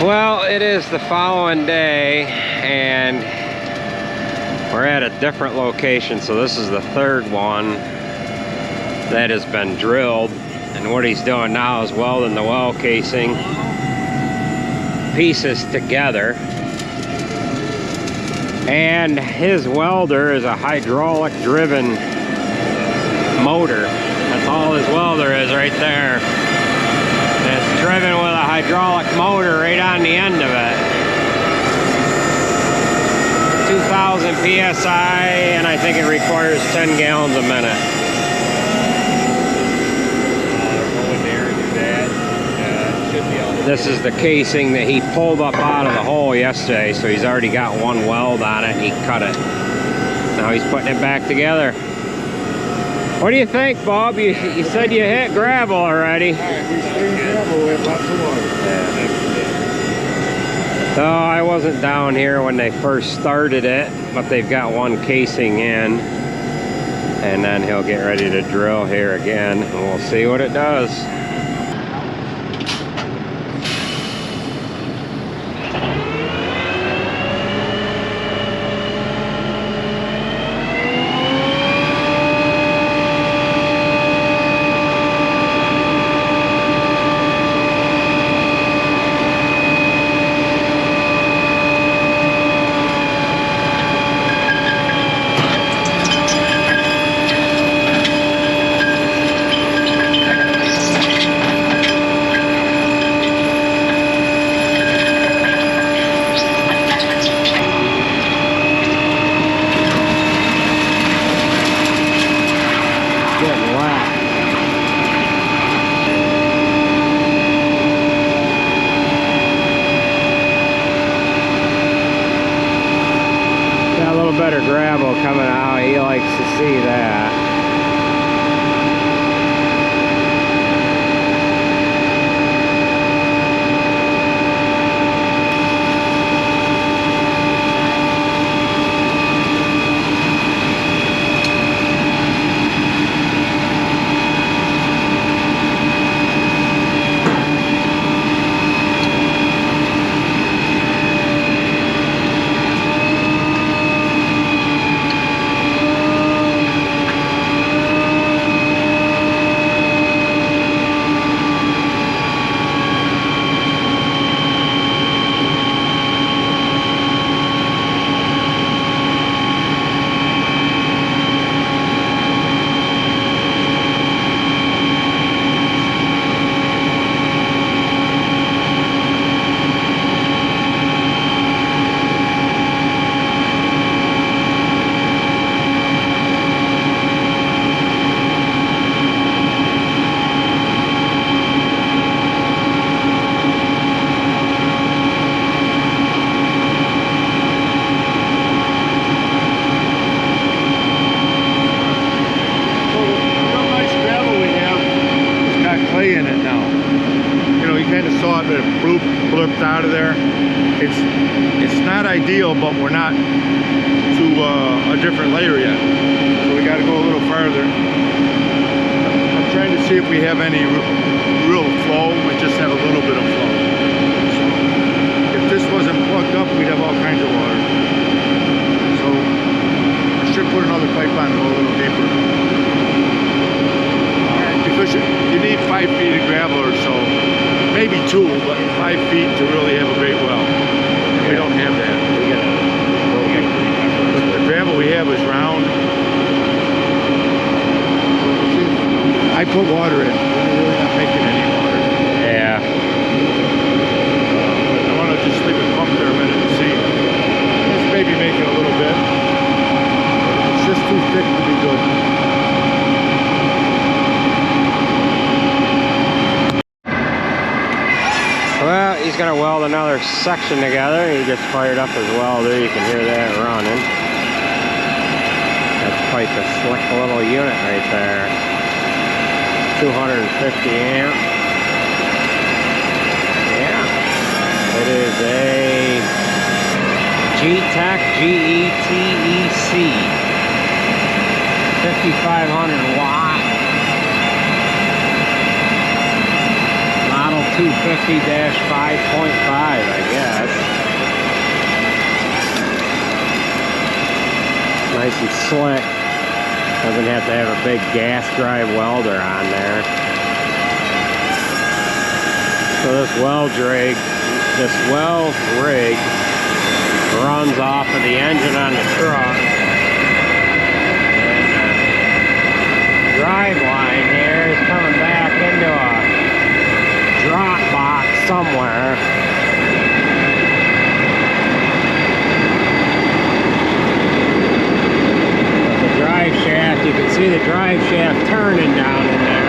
Well, it is the following day and we're at a different location, so this is the third one that has been drilled, and what he's doing now is welding the well casing pieces together. And his welder is a hydraulic driven motor. That's all his welder is right there. It's driven with a hydraulic motor right on the end of it. 2,000 psi, and I think it requires 10 gallons a minute. This is the casing that he pulled up out of the hole yesterday, so he's already got one weld on it and he cut it. Now he's putting it back together. What do you think, Bob? You said you hit gravel already. We stayed gravel with lots of water. So I wasn't down here when they first started it, but they've got one casing in. And then he'll get ready to drill here again, and we'll see what it does. Better gravel coming out. He likes to see that. Blurped out of there. It's not ideal, but we're not to a different layer yet, so we got to go a little farther. I'm trying to see if we have any real flow. We just have a little bit of flow. So if this wasn't plugged up, we'd have all kinds of water. So I should put another pipe on to go a little deeper, because you need 5 feet of gravel or so. Maybe 2, but 5 feet to really have a great well. And we don't have that. The gravel we have is round. I put water in. We're really not making any water. Yeah. I want to just leave it pump there a minute and see. It's maybe making a little bit. It's just too thick to be good. Well, he's going to weld another section together. He just fired up his welder. You can hear that running. That's quite the slick little unit right there. 250 amp. Yeah. It is a G-Tech G-E-T-E-C 5500 watt Model 250-5.5, I guess. Nice and slick. Doesn't have to have a big gas drive welder on there. So this weld rig runs off of the engine on the truck. And the drive line here is coming back into a drop box somewhere. But the drive shaft, you can see the drive shaft turning down in there.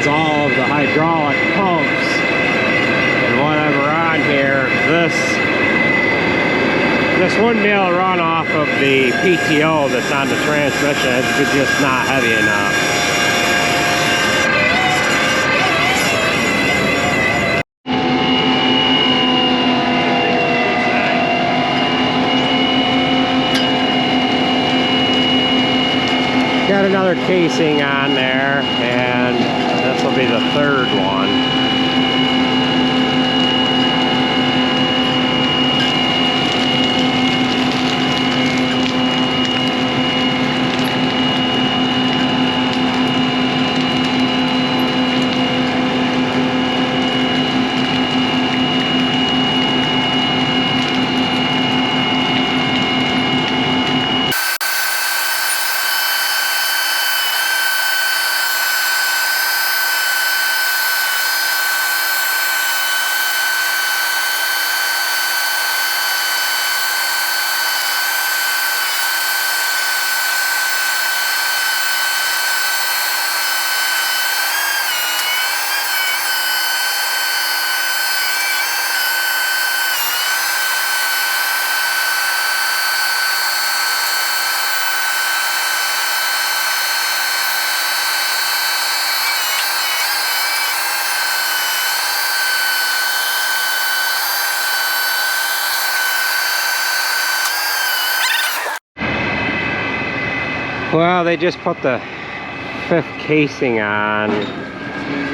All of the hydraulic pumps and whatever on here. This wouldn't be able to run off of the PTO that's on the transmission. It's just not heavy enough. Got another casing on there, and this will be the third one. Well, they just put the fifth casing on.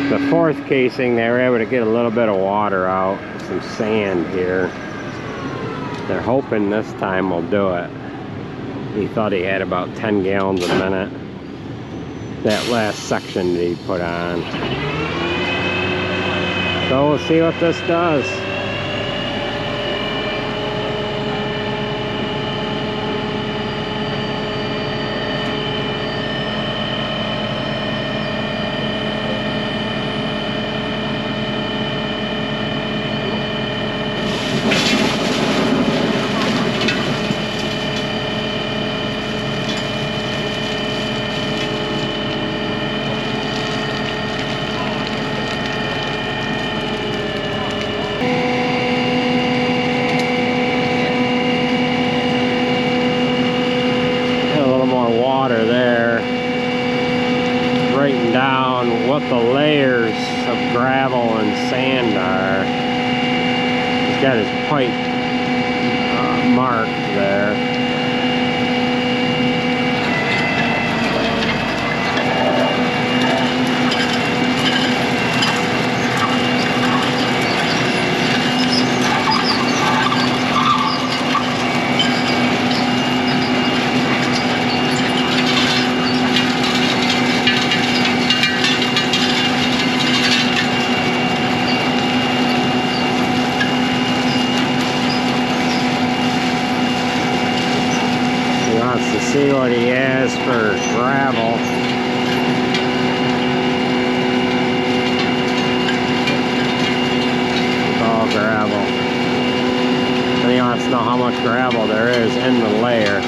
The fourth casing, they were able to get a little bit of water out, some sand here. They're hoping this time will do it. He thought he had about 10 gallons a minute. That last section that he put on. So we'll see what this does. Down what the layers of gravel and sand are. He's got his pipe marked there. See what he has for gravel. It's all gravel. And he wants to know how much gravel there is in the layer.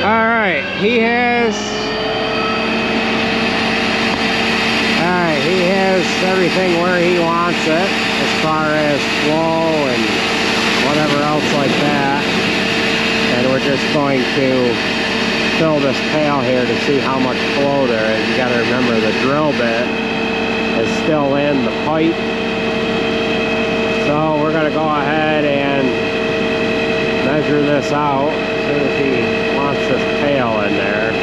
Alright, he has everything where he wants it as far as flow and whatever else like that. And we're just going to fill this pail here to see how much flow there is. You got to remember the drill bit is still in the pipe. So we're going to go ahead and measure this out as soon as he wants this pail in there.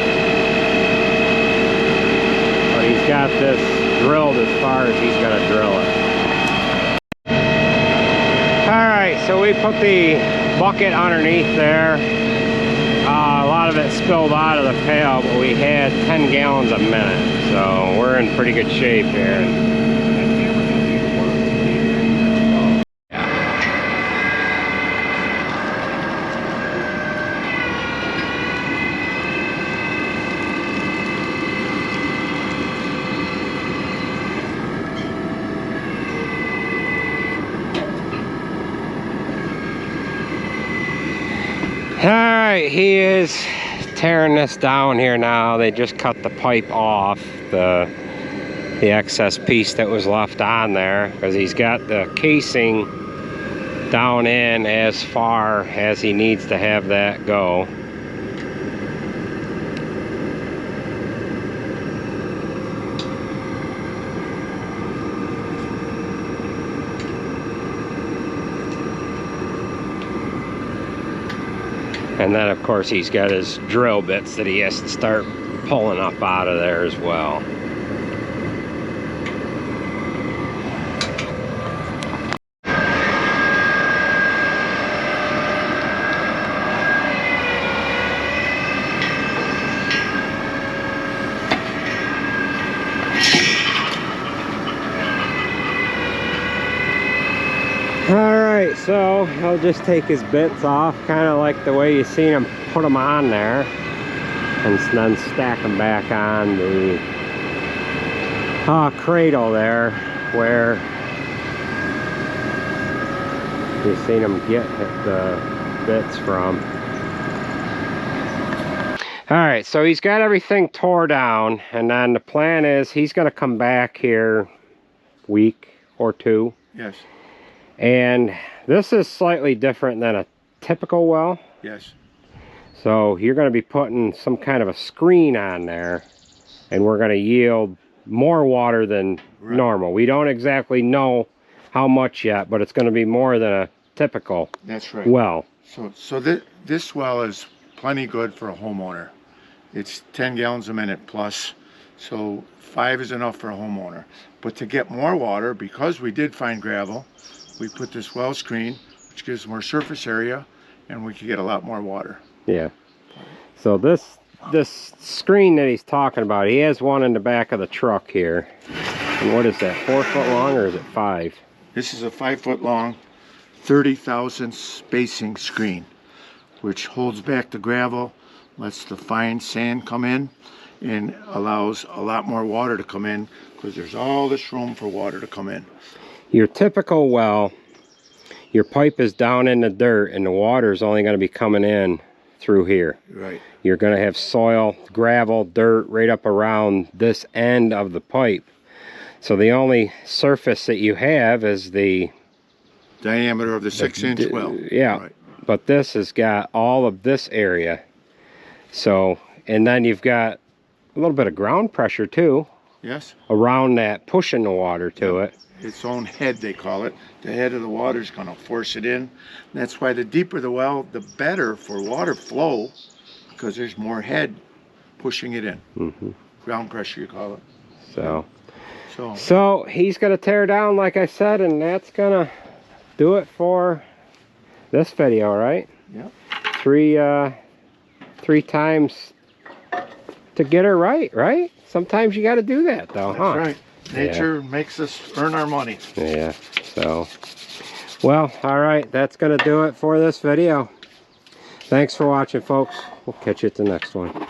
But he's got this drilled as far as he's going to drill it. Alright, so we put the bucket underneath there. A lot of it spilled out of the pail, but we had 10 gallons a minute, so we're in pretty good shape here. Alright, he is tearing this down here now. They just cut the pipe off, the excess piece that was left on there, because he's got the casing down in as far as he needs to have that go. And then, of course, he's got his drill bits that he has to start pulling up out of there as well. Alright, so he'll just take his bits off, kind of like the way you seen him put them on there, and then stack them back on the cradle there, where you seen him get the bits from. Alright, so he's got everything tore down, and then the plan is he's going to come back here week or two. Yes. And this is slightly different than a typical well. Yes. So you're going to be putting some kind of a screen on there, and we're going to yield more water than normal. We don't exactly know how much yet, but it's going to be more than a typical well. So this well is plenty good for a homeowner. It's 10 gallons a minute plus, so 5 is enough for a homeowner. But to get more water, because we did find gravel, we put this well screen, which gives more surface area, and we can get a lot more water. Yeah. So this screen that he's talking about, he has one in the back of the truck here. And what is that, 4 foot long, or is it 5? This is a 5 foot long, 30,000 spacing screen, which holds back the gravel, lets the fine sand come in, and allows a lot more water to come in, because there's all this room for water to come in. Your typical well, your pipe is down in the dirt and the water is only going to be coming in through here. Right. You're going to have soil, gravel, dirt right up around this end of the pipe. So the only surface that you have is the diameter of the 6-inch well. Yeah. Right. But this has got all of this area. So, and then you've got a little bit of ground pressure too. Yes. Around that, pushing the water to it. Its own head, they call it. The head of the water is going to force it in. And that's why the deeper the well, the better for water flow, because there's more head pushing it in. Mm-hmm. Ground pressure, you call it. So he's going to tear down, like I said, and that's going to do it for this video, right? Yeah. Three times to get her right? Sometimes you got to do that, though, That's right. Nature makes us earn our money. Yeah, so, well, all right, that's going to do it for this video. Thanks for watching, folks. We'll catch you at the next one.